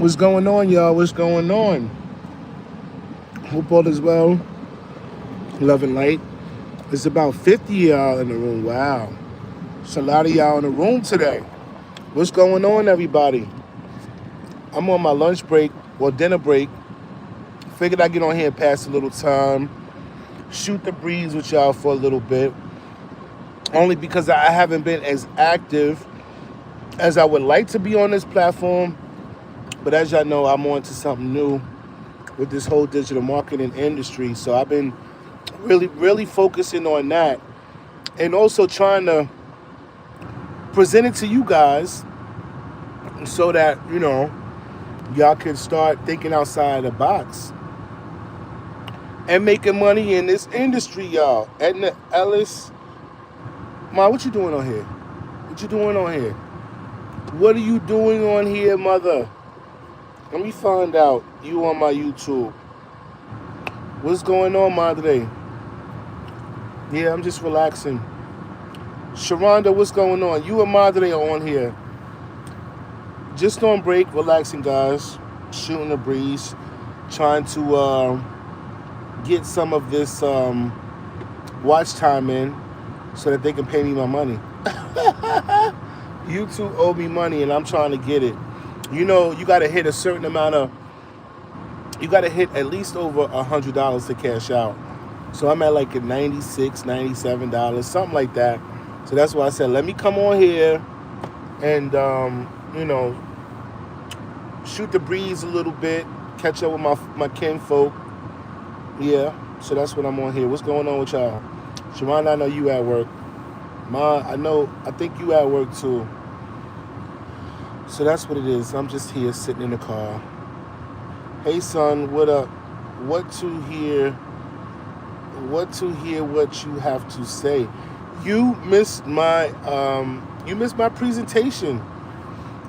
What's going on, y'all? What's going on? Hope all is well. Love and light. It's about 50 y'all in the room. Wow. It's a lot of y'all in the room today. What's going on, everybody? I'm on my lunch break or dinner break. Figured I'd get on here and pass a little time, shoot the breeze with y'all for a little bit. Only because I haven't been as active as I would like to be on this platform. But as y'all know, I'm on to something new with this whole digital marketing industry. So I've been really focusing on that and also trying to present it to you guys so that, y'all can start thinking outside the box and making money in this industry, y'all. Edna Ellis, Ma, what you doing on here? What you doing on here? What are you doing on here, mother? Let me find out. You on my YouTube. What's going on, madre? Yeah, I'm just relaxing. Sharonda, what's going on? You and madre are on here. Just on break, relaxing, guys. Shooting the breeze. Trying to get some of this watch time in so that they can pay me my money. YouTube owe me money and I'm trying to get it. You got to hit a certain amount of, you got to hit at least over $100 to cash out. So I'm at like a $96, $97, something like that. So that's why I said, let me come on here and, shoot the breeze a little bit, catch up with my kinfolk. Yeah, so that's what I'm on here. What's going on with y'all? Sharon, I know you at work. Ma, I think you at work too. So that's what it is. I'm just here sitting in the car. Hey son, what up? What to hear what you have to say. You missed my presentation.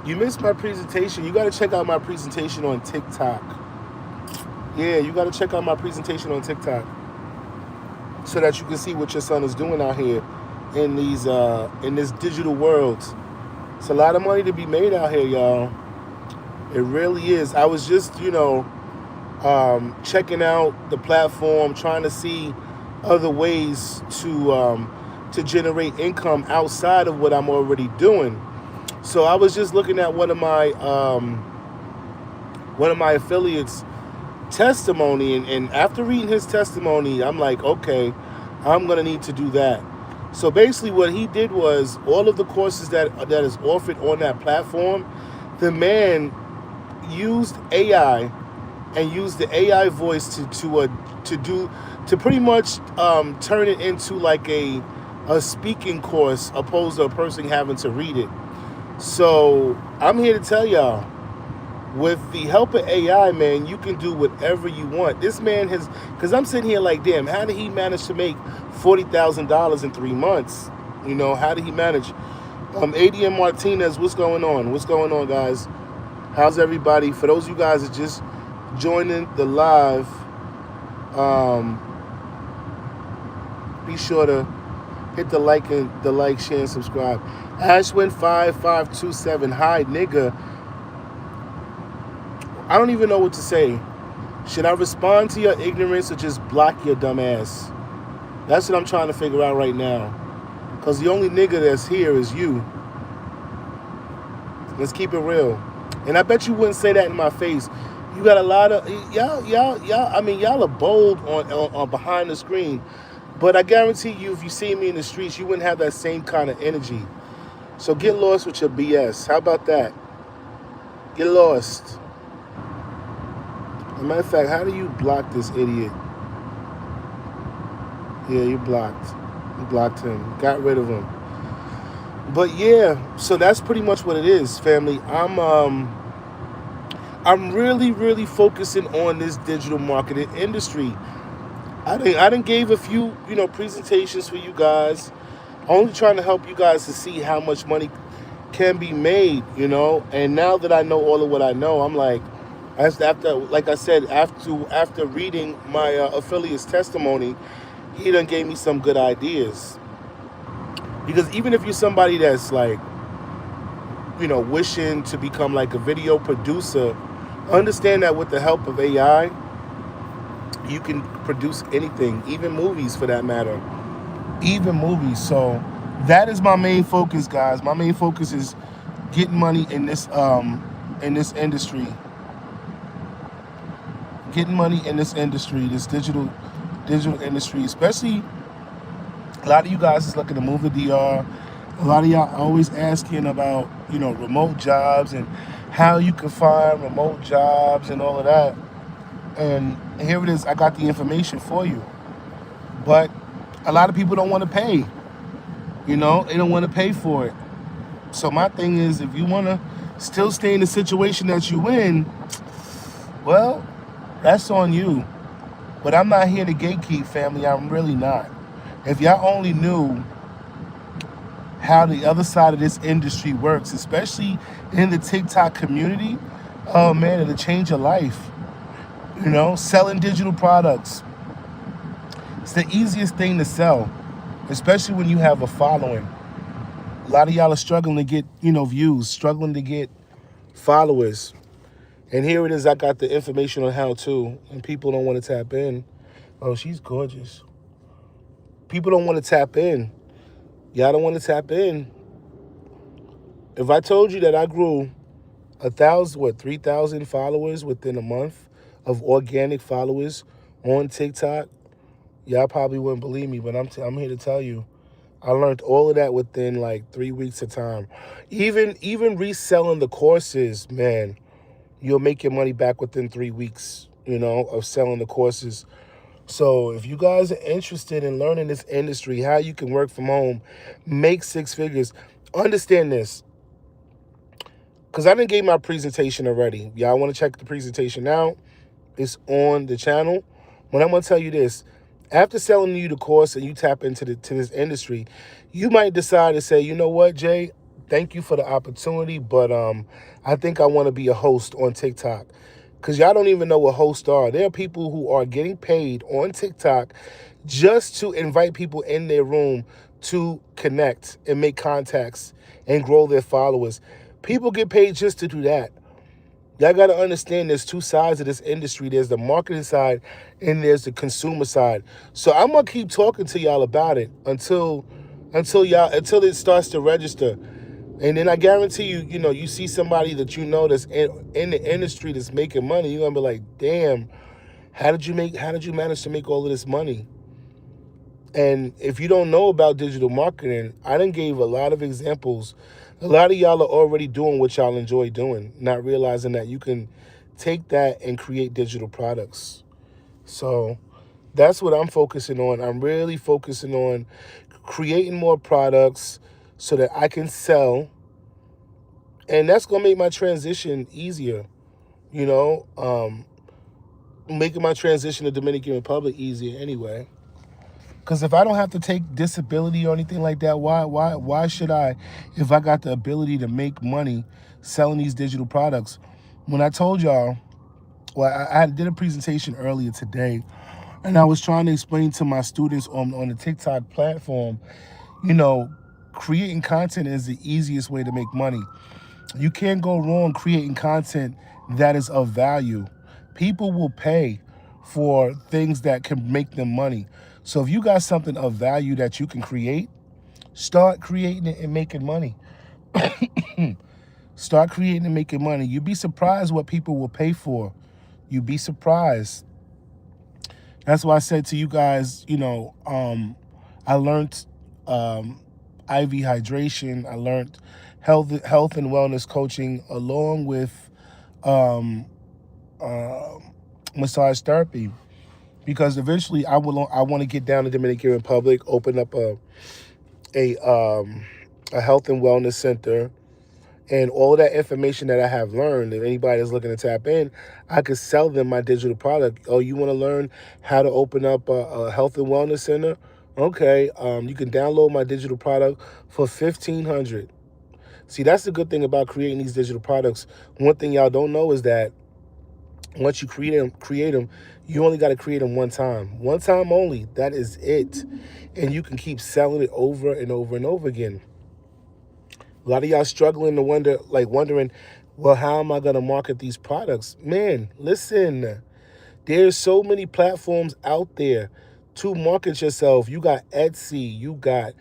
You missed my presentation. You got to check out my presentation on TikTok. Yeah, you got to check out my presentation on TikTok so that you can see what your son is doing out here in this digital world. It's a lot of money to be made out here, y'all. It really is. I was just, checking out the platform, trying to see other ways to generate income outside of what I'm already doing. So I was just looking at one of my affiliates' testimony, and after reading his testimony, I'm like, okay, I'm gonna need to do that. So basically, what he did was all of the courses that is offered on that platform, the man used AI and used the AI voice to pretty much turn it into like a speaking course opposed to a person having to read it. So I'm here to tell y'all, with the help of AI, man, you can do whatever you want. This man has, because I'm sitting here like, damn, how did he manage to make $40,000 in 3 months? How did he manage? ADM Martinez, what's going on? What's going on, guys? How's everybody? For those of you guys that just joining the live, be sure to hit the like, share, and subscribe. Ashwin5527, hi, nigga. I don't even know what to say. Should I respond to your ignorance or just block your dumb ass? That's what I'm trying to figure out right now. Because the only nigga that's here is you. Let's keep it real. And I bet you wouldn't say that in my face. You got a lot of y'all. I mean, y'all are bold on behind the screen, but I guarantee you, if you see me in the streets, you wouldn't have that same kind of energy. So get lost with your BS. How about that? Get lost. As a matter of fact, how do you block this idiot? Yeah, you blocked. You blocked him. Got rid of him. But yeah, so that's pretty much what it is, family. I'm really focusing on this digital marketing industry. I done gave a few, presentations for you guys. Only trying to help you guys to see how much money can be made, And now that I know all of what I know, I'm like, like I said, after reading my affiliate's testimony, he done gave me some good ideas. Because even if you're somebody that's like, wishing to become like a video producer Understand that with the help of AI, you can produce anything, even movies for that matter, even movies. So that is my main focus, guys. My main focus is getting money in this industry, getting money in this industry, this digital industry, especially a lot of you guys is looking to move to DR. A lot of y'all always asking about, remote jobs and how you can find remote jobs and all of that. And here it is. I got the information for you. But a lot of people don't want to pay. They don't want to pay for it. So my thing is, if you want to still stay in the situation that you in, well, that's on you. But I'm not here to gatekeep, family. I'm really not. If y'all only knew how the other side of this industry works, especially in the TikTok community, oh man, it'll change your life. Selling digital products. It's the easiest thing to sell, especially when you have a following. A lot of y'all are struggling to get, views, struggling to get followers. And here it is, I got the information on how to, and people don't want to tap in. Oh, she's gorgeous. People don't want to tap in. Y'all don't want to tap in. If I told you that I grew 3,000 followers within a month of organic followers on TikTok, y'all probably wouldn't believe me, but I'm here to tell you, I learned all of that within like 3 weeks of time. Even reselling the courses, man, you'll make your money back within 3 weeks, of selling the courses. So if you guys are interested in learning this industry, how you can work from home, make six figures, understand this. Because I didn't give my presentation already. Y'all want to check the presentation out? It's on the channel. But I'm going to tell you this. After selling you the course and you tap into to this industry, you might decide to say, you know what, Jay, thank you for the opportunity, but I think I want to be a host on TikTok. Because y'all don't even know what hosts are. There are people who are getting paid on TikTok just to invite people in their room to connect and make contacts and grow their followers. People get paid just to do that. Y'all got to understand there's two sides of this industry. There's the marketing side and there's the consumer side. So I'm going to keep talking to y'all about it until it starts to register. And then I guarantee you, you see somebody that that's in the industry that's making money, you're going to be like, "Damn, how did you manage to make all of this money?" And if you don't know about digital marketing, I done gave a lot of examples. A lot of y'all are already doing what y'all enjoy doing, not realizing that you can take that and create digital products. So that's what I'm focusing on. I'm really focusing on creating more products so that I can sell. And that's going to make my transition easier, you know, um, making my transition to Dominican Republic easier anyway. Because if I don't have to take disability or anything like that, why should I, if I got the ability to make money selling these digital products? When I told y'all, I did a presentation earlier today, and I was trying to explain to my students on the TikTok platform, you know, creating content is the easiest way to make money. You can't go wrong creating content that is of value. People will pay for things that can make them money. So if you got something of value that you can create, start creating it and making money. Start creating and making money. You'd be surprised what people will pay for. You'd be surprised. That's why I said to you guys, I learned IV hydration. I learned health and wellness coaching along with um, uh, massage therapy, because eventually I want to get down to Dominican Republic, open up a um, a health and wellness center, and all of that information that I have learned. If anybody is looking to tap in, I could sell them my digital product. Oh, you want to learn how to open up a health and wellness center? Okay, you can download my digital product for $1,500. See, that's the good thing about creating these digital products. One thing y'all don't know is that once you create them, you only got to create them one time only. That is it, and you can keep selling it over and over and over again. A lot of y'all struggling to wondering, Well, how am I going to market these products? Man, listen, there's so many platforms out there to market yourself. You got Etsy, you got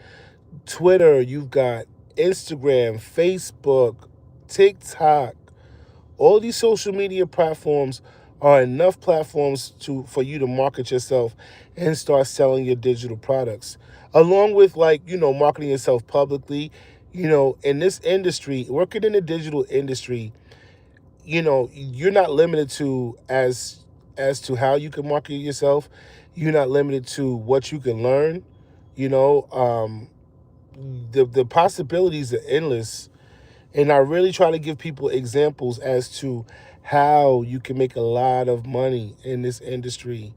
Twitter, you've got Instagram, Facebook, TikTok. All these social media platforms are enough platforms for you to market yourself and start selling your digital products. Along with, like, marketing yourself publicly, in this industry, working in the digital industry, you're not limited to as to how you can market yourself. You're not limited to what you can learn. You know, the possibilities are endless, and I really try to give people examples as to how you can make a lot of money in this industry.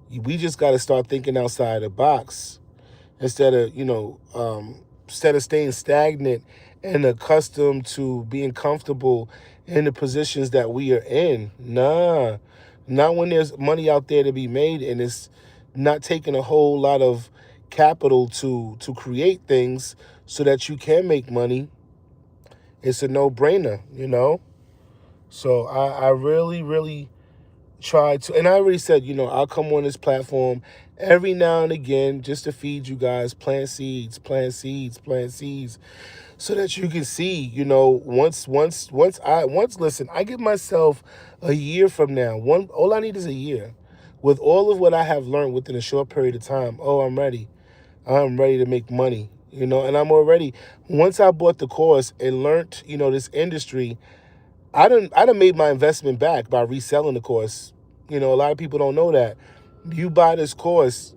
We just got to start thinking outside the box instead of instead of staying stagnant and accustomed to being comfortable in the positions that we are in. Nah, not when there's money out there to be made, and it's not taking a whole lot of capital to create things so that you can make money. It's a no brainer. So I really, really try to, and I already said, I'll come on this platform every now and again just to feed you guys, plant seeds, plant seeds, plant seeds, so that you can see, listen, I give myself a year from now. All I need is a year. With all of what I have learned within a short period of time, oh, I'm ready. I'm ready to make money, and I'm already, once I bought the course and learned, this industry, I done made my investment back by reselling the course. A lot of people don't know that. You buy this course,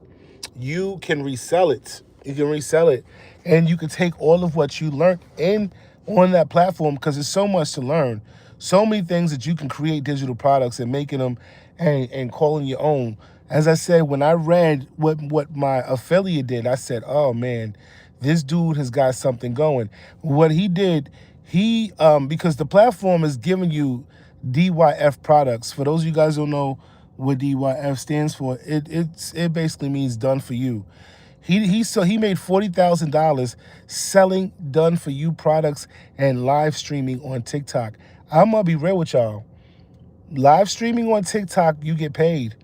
you can resell it. You can resell it, and you can take all of what you learned in on that platform, because there's so much to learn. So many things that you can create digital products and making them and calling your own. As I said, when I read what my affiliate did, I said, "Oh man, this dude has got something going." What he did, he because the platform is giving you DYF products. For those of you guys who don't know what DYF stands for, it basically means done for you. He made $40,000 selling done for you products and live streaming on TikTok. I'm gonna be real with y'all. Live streaming on TikTok, you get paid.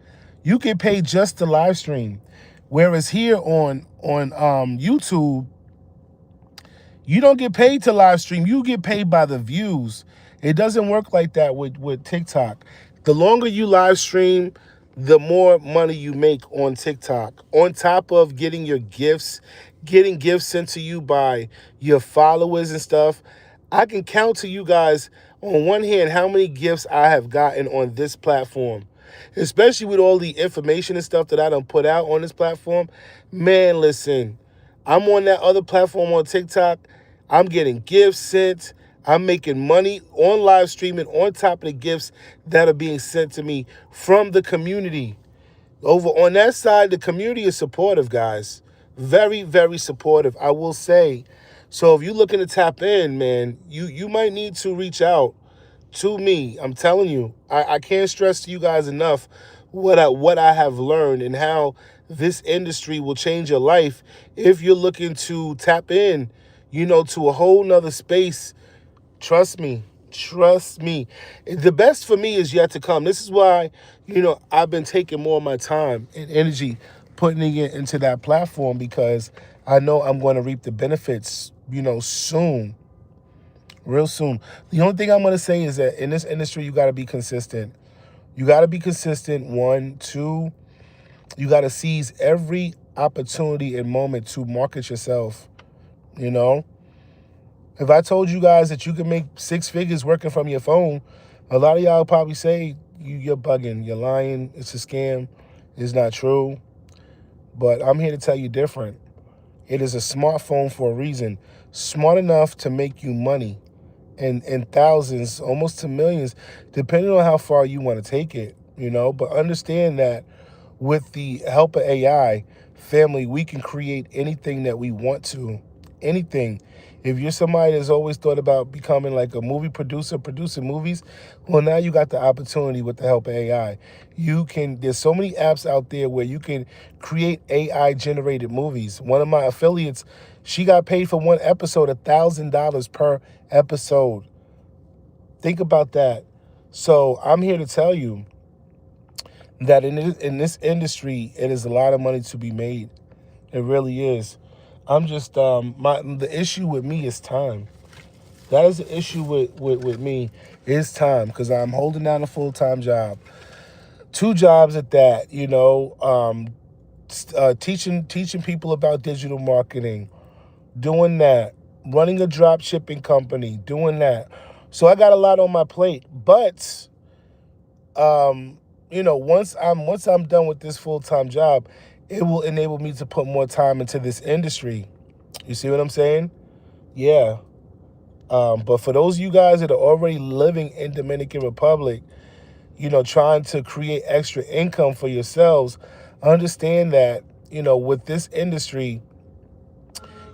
You get paid just to live stream. Whereas here on YouTube, you don't get paid to live stream. You get paid by the views. It doesn't work like that with TikTok. The longer you live stream, the more money you make on TikTok. On top of getting gifts sent to you by your followers and stuff. I can count to you guys on one hand how many gifts I have gotten on this platform, especially with all the information and stuff that I done put out on this platform. Man, listen, I'm on that other platform on TikTok. I'm getting gifts sent. I'm making money on live streaming on top of the gifts that are being sent to me from the community. Over on that side, the community is supportive, guys. Very, very supportive, I will say. So if you're looking to tap in, man, you might need to reach out to me. I'm telling you, I can't stress to you guys enough what I have learned and how this industry will change your life if you're looking to tap in, to a whole nother space. Trust me. Trust me. The best for me is yet to come. This is why, I've been taking more of my time and energy putting it into that platform, because I know I'm going to reap the benefits, soon, real soon. The only thing I'm going to say is that in this industry, you got to be consistent. You got to be consistent. One, two, you got to seize every opportunity and moment to market yourself, you know? If I told you guys that you can make six figures working from your phone, a lot of y'all probably say you're bugging, you're lying, it's a scam, it's not true. But I'm here to tell you different. It is a smartphone for a reason, smart enough to make you money, and thousands, almost to millions, depending on how far you want to take it. But understand that with the help of AI, family, we can create anything that we want to. Anything. If you're somebody that's always thought about becoming like a movie producer, producing movies, well, now you got the opportunity with the help of AI. There's so many apps out there where you can create AI generated movies. One of my affiliates, she got paid for one episode $1,000 per episode. Think about that. So I'm here to tell you that in this industry, it is a lot of money to be made. It really is. I'm just the issue with me is time. That is the issue with me is time because I'm holding down a full-time job, two jobs at that. Teaching people about digital marketing, doing that, running a drop shipping company, doing that. So I got a lot on my plate, but um, once I'm done with this full-time job, it will enable me to put more time into this industry. You see what I'm saying? Yeah. But for those of you guys that are already living in Dominican Republic, trying to create extra income for yourselves, understand that, with this industry,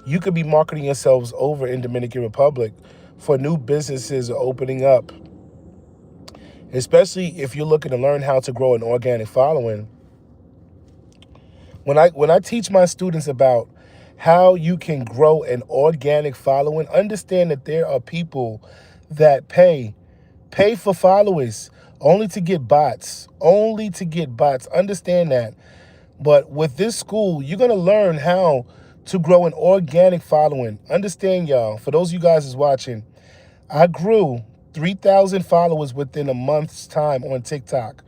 you could be marketing yourselves over in Dominican Republic for new businesses are opening up, especially if you're looking to learn how to grow an organic following. When I teach my students about how you can grow an organic following, understand that there are people that pay for followers only to get bots, only to get bots. Understand that. But with this school, you're going to learn how to grow an organic following. Understand, y'all, for those of you guys is watching, I grew 3,000 followers within a month's time on TikTok,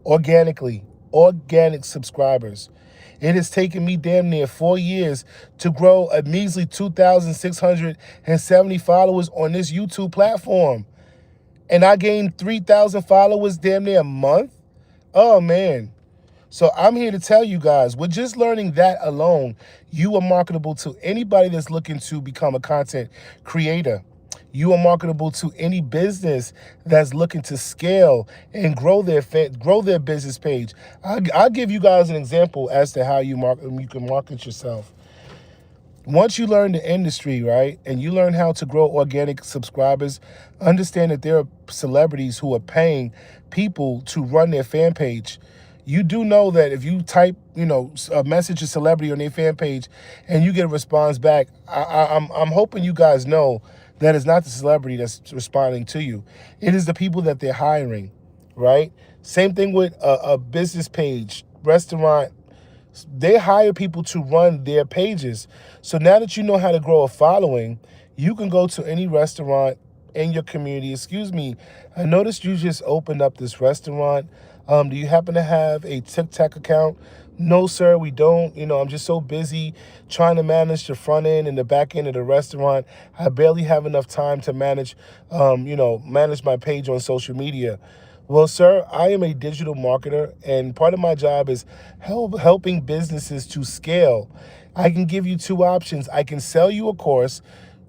organically, organic subscribers. It has taken me damn near 4 years to grow a measly 2,670 followers on this YouTube platform. And I gained 3,000 followers damn near a month. Oh, man. So I'm here to tell you guys, with just learning that alone, you are marketable to anybody that's looking to become a content creator. You are marketable to any business that's looking to scale and grow their business page. I'll give you guys an example as to how you can market yourself. Once you learn the industry, right, and you learn how to grow organic subscribers, understand that there are celebrities who are paying people to run their fan page. You do know that if you type, a message a celebrity on their fan page and you get a response back, I'm hoping you guys know that it's not the celebrity that's responding to you. It is the people that they're hiring, right? Same thing with a business page, restaurant. They hire people to run their pages. So now that you know how to grow a following, you can go to any restaurant in your community. Excuse me, I noticed you just opened up this restaurant. Do you happen to have a TikTok account? No, sir, we don't. I'm just so busy trying to manage the front end and the back end of the restaurant. I barely have enough time to manage my page on social media. Well, sir, I am a digital marketer, and part of my job is helping businesses to scale. I can give you two options. I can sell you a course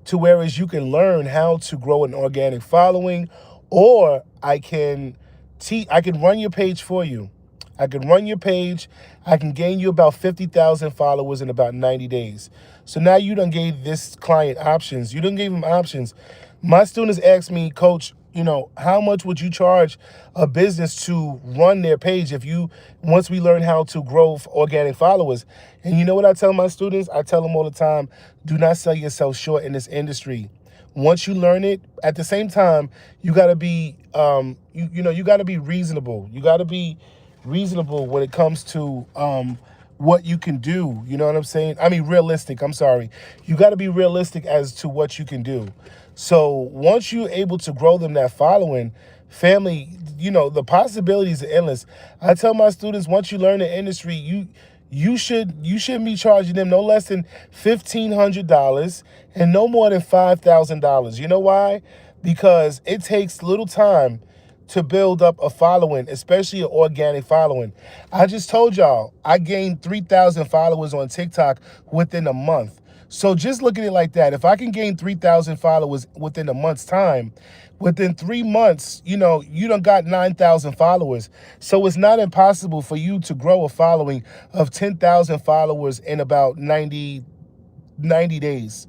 to whereas you can learn how to grow an organic following, or I can run your page for you. I can run your page. I can gain you about 50,000 followers in about 90 days. So now you done gave this client options. You done gave him options. My students ask me, Coach, how much would you charge a business to run their page once we learn how to grow organic followers? And you know what I tell my students? I tell them all the time, do not sell yourself short in this industry. Once you learn it, at the same time, you got to be, you got to be reasonable. You got to be reasonable when it comes to what you can do. You know what I'm saying? I mean, realistic. I'm sorry. You got to be realistic as to what you can do. So once you're able to grow them that following, family, the possibilities are endless. I tell my students, once you learn the industry, you shouldn't be charging them no less than $1,500 and no more than $5,000. You know why? Because it takes little time to build up a following, especially an organic following. I just told y'all I gained 3,000 followers on TikTok within a month. So just look at it like that. If I can gain 3,000 followers within a month's time, within 3 months, you done got 9,000 followers. So it's not impossible for you to grow a following of 10,000 followers in about 90 days.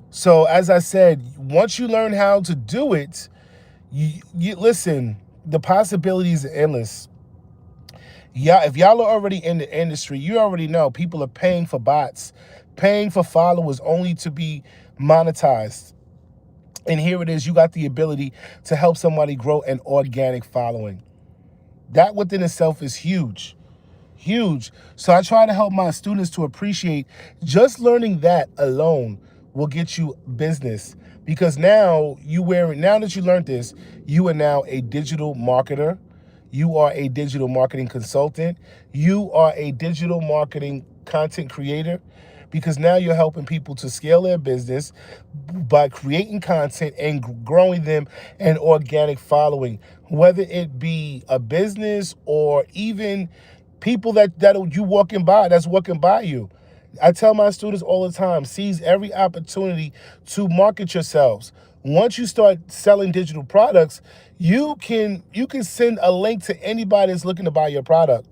So as I said, once you learn how to do it, you listen, the possibilities are endless. Yeah, if y'all are already in the industry, you already know people are paying for bots, paying for followers only to be monetized. And here it is, you got the ability to help somebody grow an organic following. That within itself is huge. Huge. So I try to help my students to appreciate just learning that alone will get you business. Because now that you learned this, you are now a digital marketer. You are a digital marketing consultant. You are a digital marketing content creator, because now you're helping people to scale their business by creating content and growing them an organic following, whether it be a business or even people that you that's walking by you. I tell my students all the time, seize every opportunity to market yourselves. Once you start selling digital products, you can send a link to anybody that's looking to buy your product.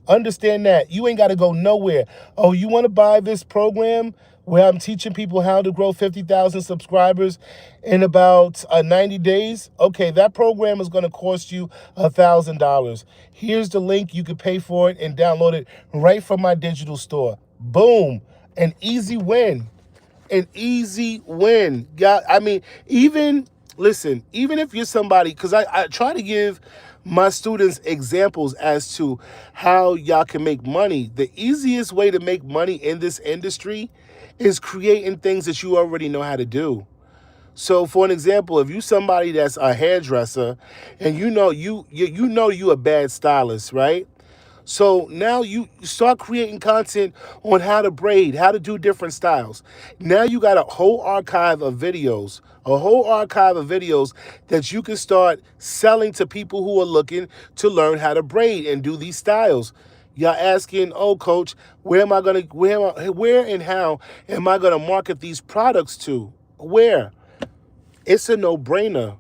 Understand that you ain't got to go nowhere. Oh, you want to buy this program where I'm teaching people how to grow 50,000 subscribers in about 90 days? Okay, that program is going to cost you $1,000. Here's the link. You can pay for it and download it right from my digital store. Boom. An easy win. An easy win. Yeah, I mean, even if you're somebody, because I try to give my students examples as to how y'all can make money. The easiest way to make money in this industry is creating things that you already know how to do. So for an example, if you somebody that's a hairdresser and you a bad stylist, right? So now you start creating content on how to braid, how to do different styles. Now you got a whole archive of videos that you can start selling to people who are looking to learn how to braid and do these styles. You're asking, oh, coach, where and how am I gonna market these products to? Where? It's a no-brainer.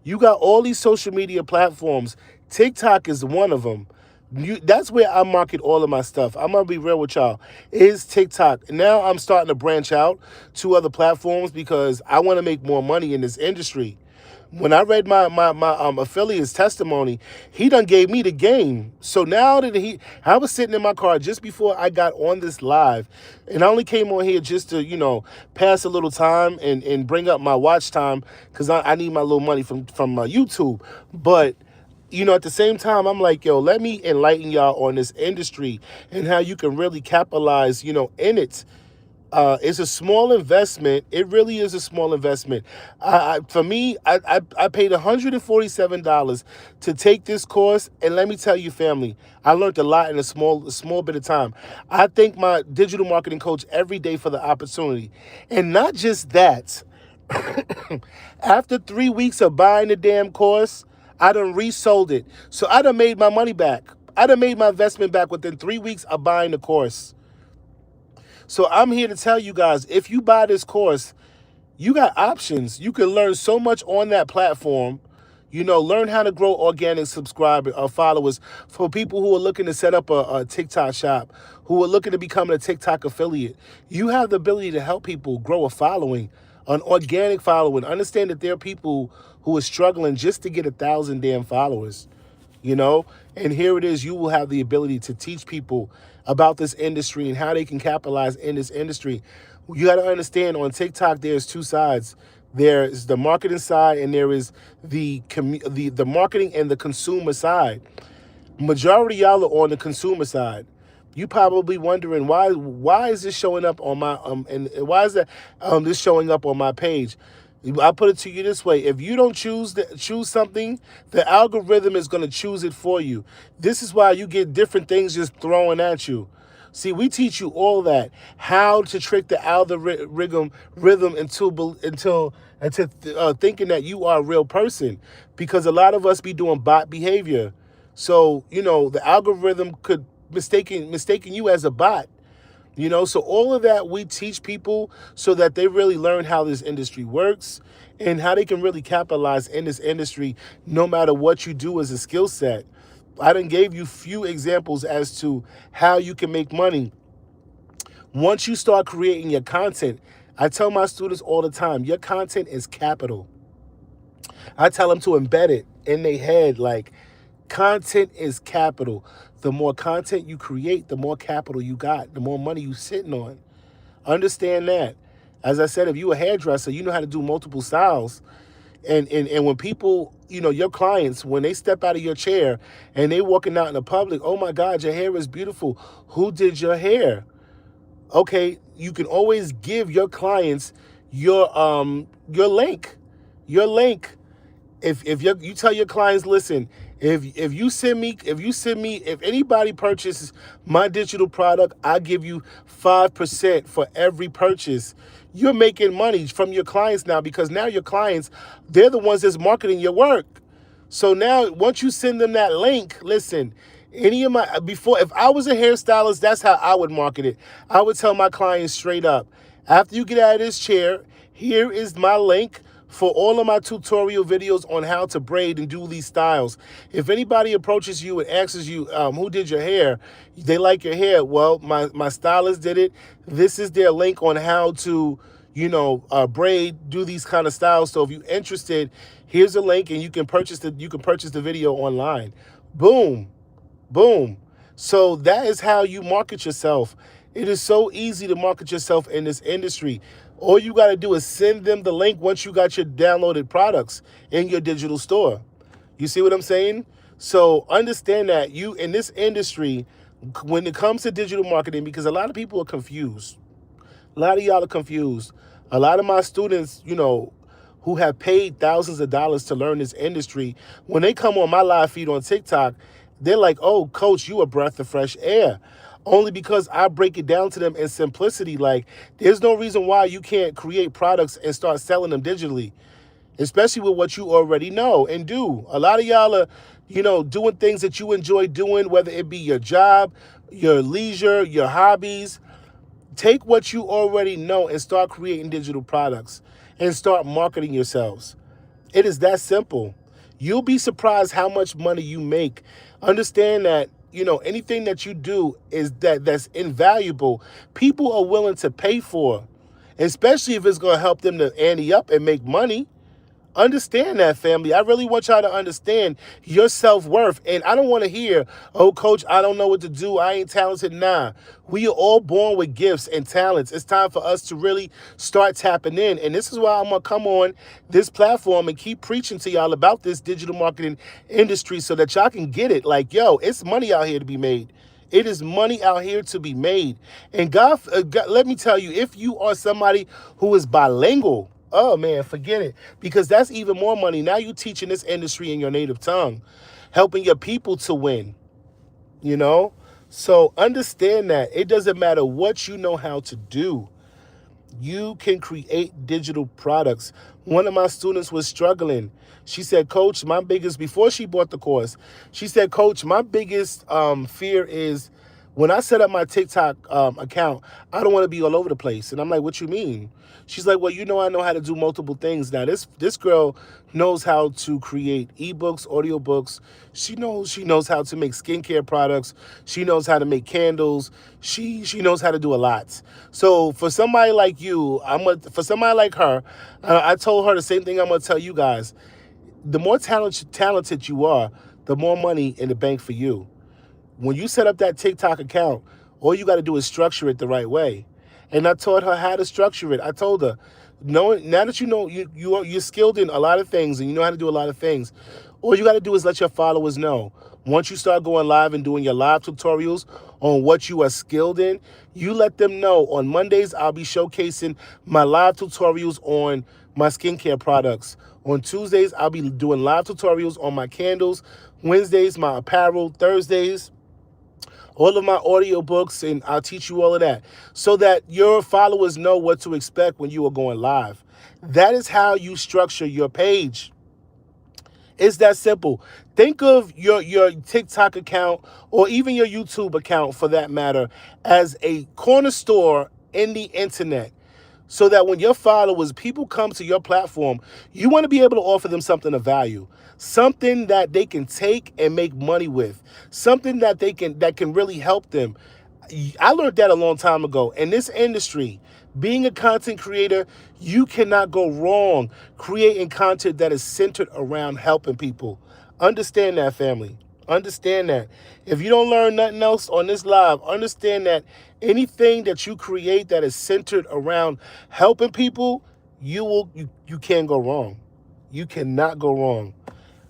You got all these social media platforms. TikTok is one of them. That's where I market all of my stuff. I'm gonna be real with y'all. Is TikTok. Now I'm starting to branch out to other platforms because I want to make more money in this industry. When I read my affiliate's testimony, he done gave me the game. So now that I was sitting in my car just before I got on this live, and I only came on here just to, pass a little time and bring up my watch time because I need my little money from YouTube. But at the same time, I'm like, yo, let me enlighten y'all on this industry and how you can really capitalize, in it. It's a small investment. It really is a small investment. For me, I paid $147 to take this course, and let me tell you, family, I learned a lot in a small bit of time. I thank my digital marketing coach every day for the opportunity, and not just that. After 3 weeks of buying the damn course, I done resold it, so I done made my money back. I done made my investment back within 3 weeks of buying the course. So I'm here to tell you guys, if you buy this course, you got options. You can learn so much on that platform. Learn how to grow organic subscriber followers for people who are looking to set up a TikTok shop, who are looking to become a TikTok affiliate. You have the ability to help people grow a following, an organic following. Understand that there are people who are struggling just to get 1,000 damn followers. And here it is, you will have the ability to teach people about this industry and how they can capitalize in this industry. You got to understand, on TikTok there's two sides. There is the marketing side, and there is the marketing and the consumer side. Majority of y'all are on the consumer side. You probably wondering why is this showing up on my and why is that this showing up on my page? I put it to you this way: if you don't choose something, the algorithm is going to choose it for you. This is why you get different things just thrown at you. See, we teach you all that, how to trick the algorithm into thinking that you are a real person, because a lot of us be doing bot behavior. So the algorithm could mistaking you as a bot. So all of that we teach people so that they really learn how this industry works and how they can really capitalize in this industry no matter what you do as a skill set. I done gave you few examples as to how you can make money. Once you start creating your content, I tell my students all the time, your content is capital. I tell them to embed it in their head, like, content is capital. The more content you create, the more capital you got, the more money you sitting on. Understand that. As I said, if you a hairdresser, you know how to do multiple styles. And when people, your clients, when they step out of your chair and they walking out in the public, oh my God, your hair is beautiful. Who did your hair? Okay, you can always give your clients your link. Your link. If you tell your clients, listen, if anybody purchases my digital product, I give you 5% for every purchase. You're making money from your clients now, because now your clients, they're the ones that's marketing your work. So now, once you send them that link, listen, any of my, before, if I was a hairstylist, that's how I would market it. I would tell my clients straight up, after you get out of this chair, here is my link for all of my tutorial videos on how to braid and do these styles. If anybody approaches you and asks you, who did your hair, they like your hair, well, my stylist did it. This is their link on how to, braid, do these kind of styles. So if you're interested, here's a link, and you can purchase the video online. Boom, boom. So that is how you market yourself. It is so easy to market yourself in this industry. All you got to do is send them the link once you got your downloaded products in your digital store. You see what I'm saying? So understand that you, in this industry, when it comes to digital marketing, because a lot of people are confused. A lot of y'all are confused. A lot of my students, who have paid thousands of dollars to learn this industry, when they come on my live feed on TikTok, they're like, oh, coach, you a breath of fresh air. Only because I break it down to them in simplicity. Like, there's no reason why you can't create products and start selling them digitally, especially with what you already know and do. A lot of y'all are, doing things that you enjoy doing, whether it be your job, your leisure, your hobbies. Take what you already know and start creating digital products and start marketing yourselves. It is that simple. You'll be surprised how much money you make. Understand that, anything that you do that's invaluable, people are willing to pay for, especially if it's going to help them to ante up and make money. Understand that, family. I really want y'all to understand your self-worth. And I don't want to hear, oh, coach, I don't know what to do, I ain't talented. Nah, we are all born with gifts and talents. It's time for us to really start tapping in. And this is why I'm going to come on this platform and keep preaching to y'all about this digital marketing industry, so that y'all can get it. Like, yo, it's money out here to be made. It is money out here to be made. And God, let me tell you, if you are somebody who is bilingual, oh man, forget it. Because that's even more money. Now you teaching this industry in your native tongue, helping your people to win, you know? So understand that it doesn't matter what you know how to do. You can create digital products. One of my students was struggling. She said, coach, before she bought the course, she said, coach, my biggest fear is when I set up my TikTok account, I don't want to be all over the place. And I'm like, what you mean? She's like, well, I know how to do multiple things. Now, this girl knows how to create ebooks, audiobooks. She knows how to make skincare products. She knows how to make candles. She knows how to do a lot. So for somebody like you, for somebody like her, I told her the same thing I'm gonna tell you guys. The more talented you are, the more money in the bank for you. When you set up that TikTok account, all you got to do is structure it the right way. And I taught her how to structure it. I told her, now that you know you're skilled in a lot of things and you know how to do a lot of things, all you got to do is let your followers know. Once you start going live and doing your live tutorials on what you are skilled in, you let them know. On Mondays, I'll be showcasing my live tutorials on my skincare products. On Tuesdays, I'll be doing live tutorials on my candles. Wednesdays, my apparel. Thursdays, all of my audiobooks, and I'll teach you all of that so that your followers know what to expect when you are going live. That is how you structure your page. It's that simple. Think of your TikTok account, or even your YouTube account for that matter, as a corner store in the internet. So that when your followers, people come to your platform, you want to be able to offer them something of value, something that they can take and make money with, something that can really help them. I learned that a long time ago. In this industry, being a content creator, you cannot go wrong creating content that is centered around helping people. Understand that, family. Understand that. If you don't learn nothing else on this live, understand that anything that you create that is centered around helping people, you can't go wrong. You cannot go wrong.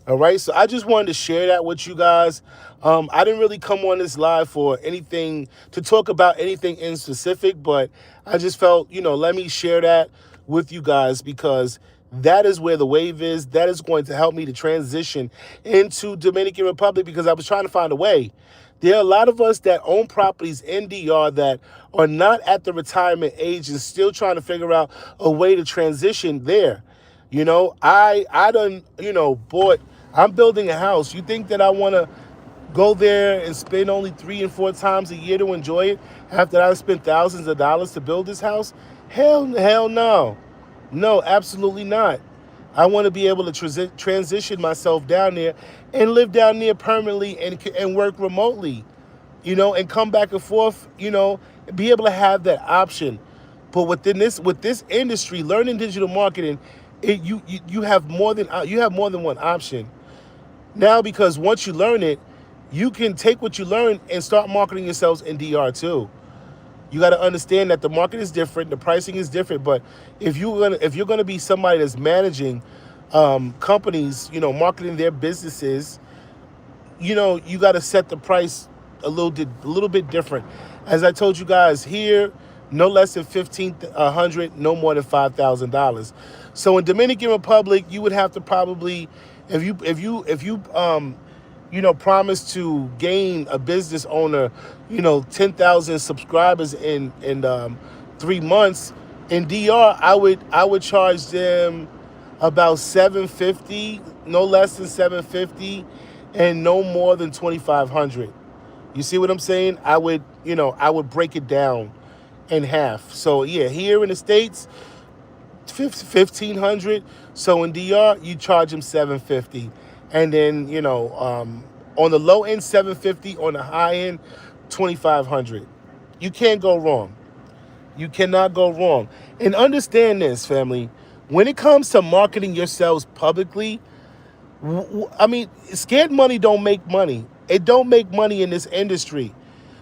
All right, so I just wanted to share that with you guys. I didn't really come on this live for anything to talk about anything in specific, but I just felt, let me share that with you guys because that is where the wave is. That is going to help me to transition into Dominican Republic because I was trying to find a way. There are a lot of us that own properties in DR that are not at the retirement age and still trying to figure out a way to transition there. I done, bought, I'm building a house. You think that I want to go there and spend only 3 and 4 times a year to enjoy it after I spent thousands of dollars to build this house? Hell no. No, absolutely not. I want to be able to transition myself down there and live down there permanently and work remotely, and come back and forth, be able to have that option. But with this industry, learning digital marketing, you have more than one option now because once you learn it, you can take what you learn and start marketing yourselves in DR too. You got to understand that the market is different, the pricing is different. But if you're gonna be somebody that's managing companies, marketing their businesses, you got to set the price a little bit different. As I told you guys here, no less than 1,500, no more than $5,000. So in Dominican Republic, you would have to probably, if you promise to gain a business owner, 10,000 subscribers in 3 months. In DR, I would charge them about 750, no less than 750, and no more than 2,500. You see what I'm saying? I would break it down in half. So yeah, here in the States, 1,500. So in DR, you charge them 750, and then on the low end 750, on the high end 2,500. You can't go wrong. You cannot go wrong. And understand this, family. When it comes to marketing yourselves publicly, scared money don't make money. It don't make money in this industry.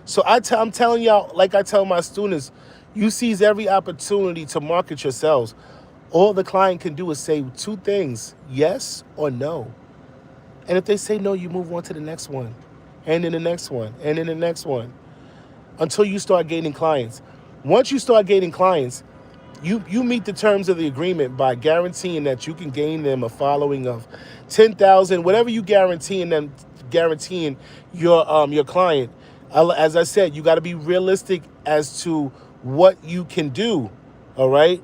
So I'm telling y'all, like I tell my students, you seize every opportunity to market yourselves. All the client can do is say 2 things, yes or no. And if they say no, you move on to the next one, and then the next one, and then the next one, until you start gaining clients. Once you start gaining clients, you meet the terms of the agreement by guaranteeing that you can gain them a following of 10,000, whatever you guaranteeing your client. As I said, you got to be realistic as to what you can do. All right.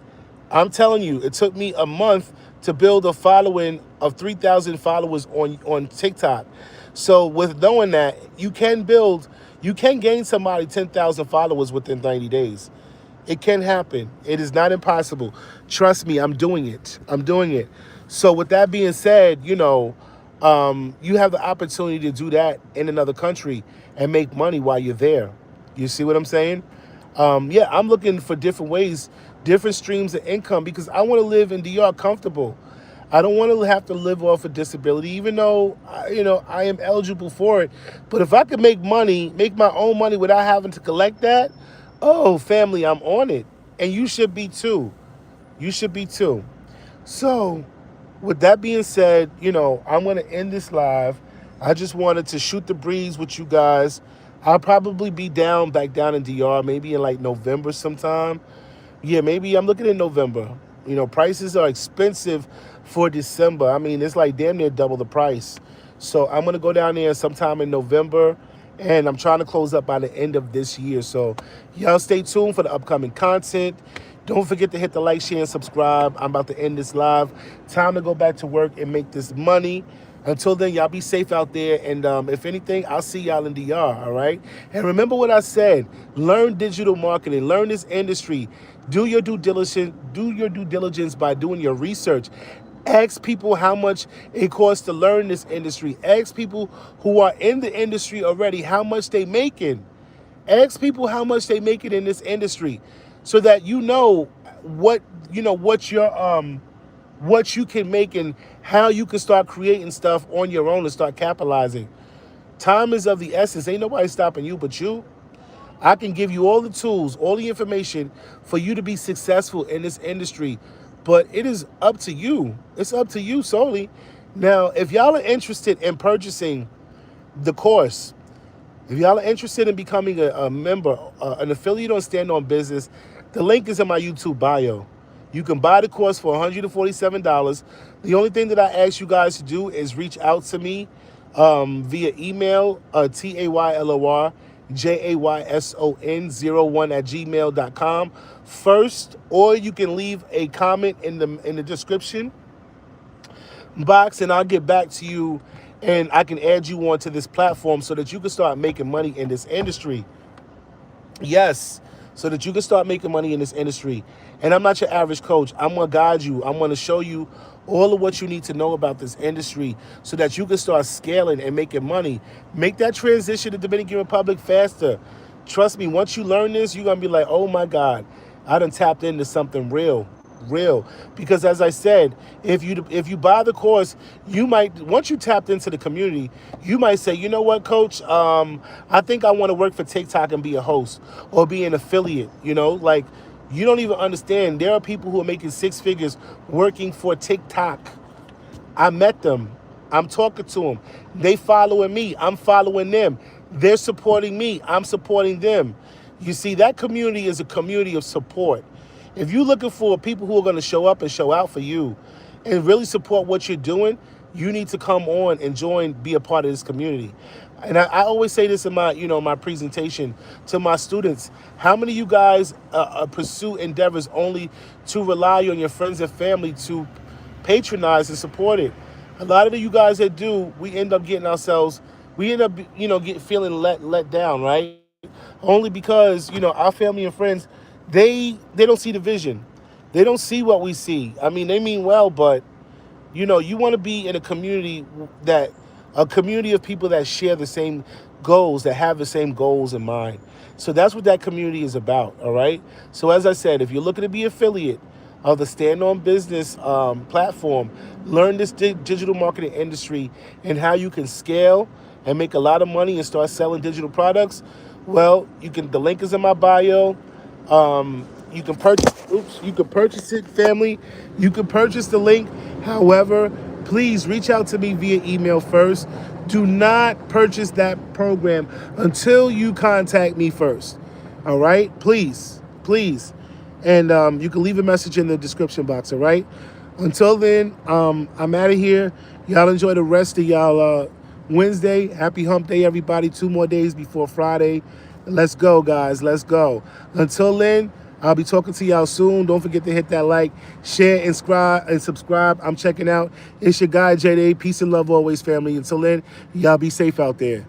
I'm telling you, it took me a month to build a following of 3,000 followers on TikTok. So with knowing that, you can gain somebody 10,000 followers within 90 days. It can happen. It is not impossible. Trust me, I'm doing it. So with that being said, you have the opportunity to do that in another country and make money while you're there. You see what I'm saying? Yeah, I'm looking for different ways, different streams of income because I want to live in DR comfortable. I don't want to have to live off a disability, even though, I am eligible for it. But if I could make my own money without having to collect that, oh, family, I'm on it. And you should be too. You should be too. So, with that being said, I'm going to end this live. I just wanted to shoot the breeze with you guys. I'll probably be back down in DR, maybe in like November sometime. Yeah, maybe I'm looking in November. Prices are expensive for December. It's like damn near double the price. So I'm going to go down there sometime in November, and I'm trying to close up by the end of this year. So y'all stay tuned for the upcoming content. Don't forget to hit the like, share, and subscribe. I'm about to end this live. Time to go back to work and make this money. Until then, y'all be safe out there. And if anything, I'll see y'all in DR, all right? And remember what I said. Learn digital marketing. Learn this industry. Do your due diligence by doing your research. Ask people how much it costs to learn this industry. Ask people who are in the industry already how much they making. Ask people how much they making in this industry, so that what you can make and how you can start creating stuff on your own and start capitalizing. Time is of the essence. Ain't nobody stopping you but you. I can give you all the tools, all the information for you to be successful in this industry, but it is up to you. It's up to you solely. Now, if y'all are interested in purchasing the course, if y'all are interested in becoming a member, an affiliate on Stand On Business, the link is in my YouTube bio. You can buy the course for $147. The only thing that I ask you guys to do is reach out to me via email, taylorjayson01 first, or you can leave a comment in the description box, and I'll get back to you, and I can add you onto this platform so that you can start making money in this industry. Yes, so that you can start making money in this industry. And I'm not your average coach. I'm going to guide you. I'm going to show you all of what you need to know about this industry so that you can start scaling and making money. Make that transition to Dominican Republic faster. Trust me, once you learn this, you're going to be like, oh my God, I done tapped into something real. Because as I said, if you buy the course, you might, once you tapped into the community, you might say, you know what, coach, I think I want to work for TikTok and be a host or be an affiliate. Like, you don't even understand, there are people who are making six figures working for TikTok. I met them. I'm talking to them. They following me. I'm following them. They're supporting me. I'm supporting them. You see, that community is a community of support. If you're looking for people who are going to show up and show out for you and really support what you're doing, you need to come on and join, be a part of this community. And I always say this in my presentation to my students. How many of you guys pursue endeavors only to rely on your friends and family to patronize and support it? A lot of you guys that do, we end up feeling let down, right? Only because, our family and friends, they don't see the vision. They don't see what we see. I mean, they mean well, but you want to be in a community of people that share the same goals, that have the same goals in mind. So that's what that community is about, all right? So as I said, if you're looking to be affiliate of the Stand On Business platform, learn this digital marketing industry and how you can scale and make a lot of money and start selling digital products, well, the link is in my bio. You can purchase it, family. You can purchase the link. However, please reach out to me via email first. Do not purchase that program until you contact me first. All right? Please. And you can leave a message in the description box, all right? Until then, I'm out of here. Y'all enjoy the rest of y'all Wednesday. Happy hump day, everybody. 2 more days before Friday. Let's go, guys. Let's go. Until then, I'll be talking to y'all soon. Don't forget to hit that like, share, and subscribe. I'm checking out. It's your guy, Jayday. Peace and love always, family. Until then, y'all be safe out there.